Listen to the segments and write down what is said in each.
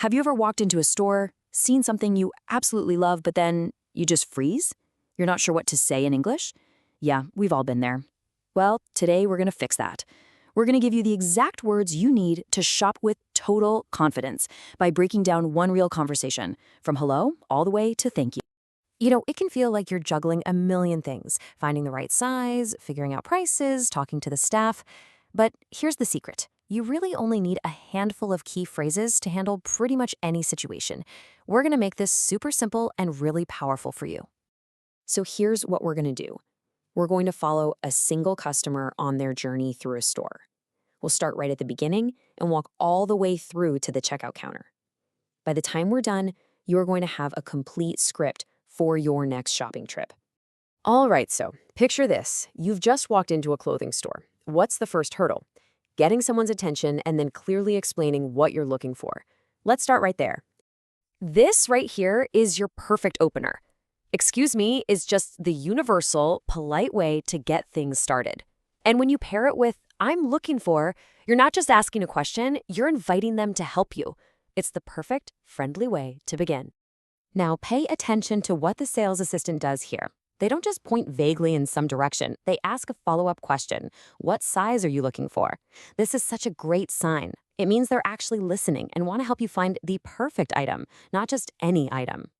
Have you ever walked into a store, seen something you absolutely love, but then you just freeze? You're not sure what to say in English? Yeah, we've all been there. Well, today we're going to fix that. We're going to give you the exact words you need to shop with total confidence by breaking down one real conversation, from hello all the way to thank you. It can feel like you're juggling a million things, finding the right size, figuring out prices, talking to the staff. But here's the secret. You really only need a handful of key phrases to handle pretty much any situation. We're going to make this super simple and really powerful for you. So here's what we're going to do. We're going to follow a single customer on their journey through a store. We'll start right at the beginning and walk all the way through to the checkout counter. By the time we're done, you're going to have a complete script for your next shopping trip. All right, so picture this. You've just walked into a clothing store. What's the first hurdle? Getting someone's attention and then clearly explaining what you're looking for. Let's start right there. This right here is your perfect opener. Excuse me is just the universal, polite way to get things started. And when you pair it with I'm looking for, you're not just asking a question, you're inviting them to help you. It's the perfect, friendly way to begin. Now pay attention to what the sales assistant does here. They don't just point vaguely in some direction. They ask a follow-up question. What size are you looking for? This is such a great sign. It means they're actually listening and want to help you find the perfect item, not just any item.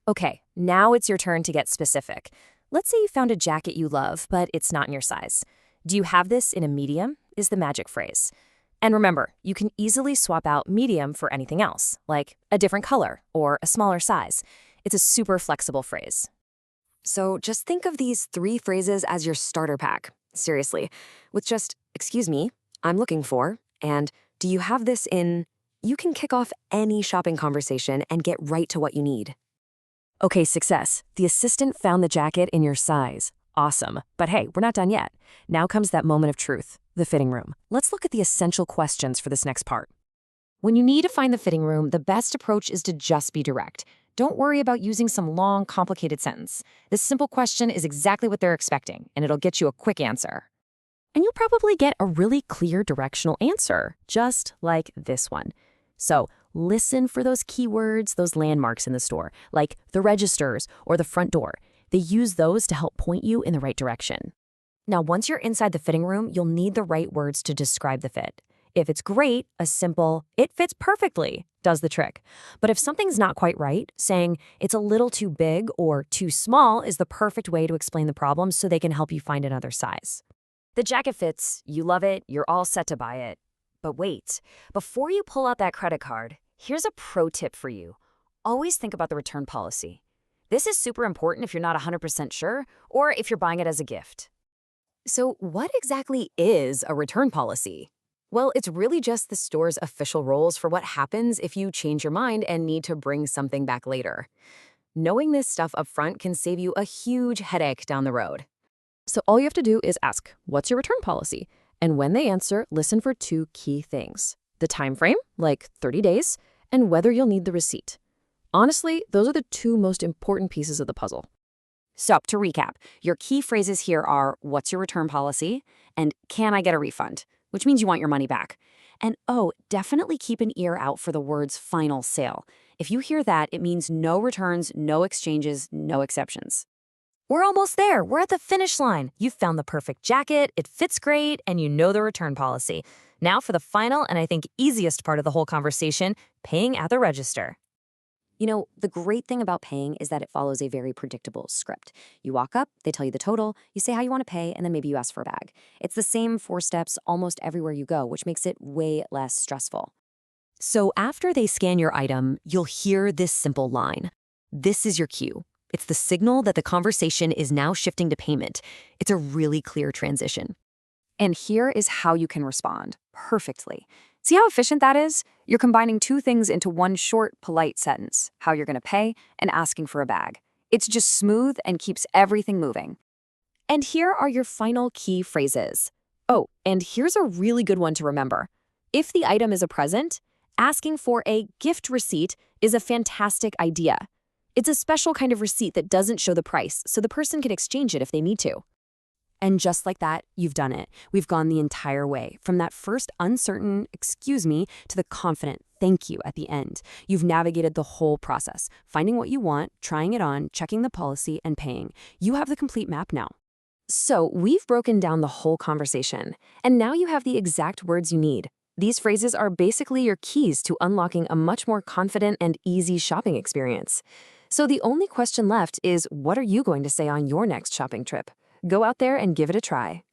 Okay, now it's your turn to get specific. Let's say you found a jacket you love, but it's not in your size. Do you have this in a medium? Is the magic phrase. And remember, you can easily swap out medium for anything else, like a different color or a smaller size. It's a super flexible phrase. So just think of these 3 phrases as your starter pack. Seriously, with just, excuse me, I'm looking for, and do you have this in, you can kick off any shopping conversation and get right to what you need. Okay, success. The assistant found the jacket in your size. Awesome. But hey, we're not done yet. Now comes that moment of truth, the fitting room. Let's look at the essential questions for this next part. When you need to find the fitting room, the best approach is to just be direct. Don't worry about using some long, complicated sentence. This simple question is exactly what they're expecting, and it'll get you a quick answer. And you'll probably get a really clear directional answer, just like this one. So listen for those keywords, those landmarks in the store, like the registers or the front door. They use those to help point you in the right direction. Now, once you're inside the fitting room, you'll need the right words to describe the fit. If it's great, a simple, it fits perfectly, does the trick. But if something's not quite right, saying it's a little too big or too small is the perfect way to explain the problem so they can help you find another size. The jacket fits, you love it, you're all set to buy it. But wait, before you pull out that credit card, here's a pro tip for you. Always think about the return policy. This is super important if you're not 100% sure or if you're buying it as a gift. So what exactly is a return policy? Well, it's really just the store's official rules for what happens if you change your mind and need to bring something back later. Knowing this stuff up front can save you a huge headache down the road. So all you have to do is ask, what's your return policy? And when they answer, listen for 2 key things. The time frame, like 30 days, and whether you'll need the receipt. Honestly, those are the 2 most important pieces of the puzzle. So to recap, your key phrases here are, what's your return policy? And can I get a refund? Which means you want your money back. And oh, definitely keep an ear out for the words final sale. If you hear that, it means no returns, no exchanges, no exceptions. We're almost there. We're at the finish line. You've found the perfect jacket, it fits great, and you know the return policy. Now for the final and I think easiest part of the whole conversation, paying at the register. The great thing about paying is that it follows a very predictable script. You walk up, they tell you the total, you say how you want to pay, and then maybe you ask for a bag. It's the same 4 steps almost everywhere you go, which makes it way less stressful. So after they scan your item, you'll hear this simple line. This is your cue. It's the signal that the conversation is now shifting to payment. It's a really clear transition. And here is how you can respond perfectly. See how efficient that is? You're combining 2 things into one short, polite sentence, how you're going to pay and asking for a bag. It's just smooth and keeps everything moving. And here are your final key phrases. Oh, and here's a really good one to remember. If the item is a present, asking for a gift receipt is a fantastic idea. It's a special kind of receipt that doesn't show the price, so the person can exchange it if they need to. And just like that, you've done it. We've gone the entire way, from that first uncertain, excuse me, to the confident, thank you at the end. You've navigated the whole process, finding what you want, trying it on, checking the policy, and paying. You have the complete map now. So we've broken down the whole conversation, and now you have the exact words you need. These phrases are basically your keys to unlocking a much more confident and easy shopping experience. So the only question left is, what are you going to say on your next shopping trip? Go out there and give it a try.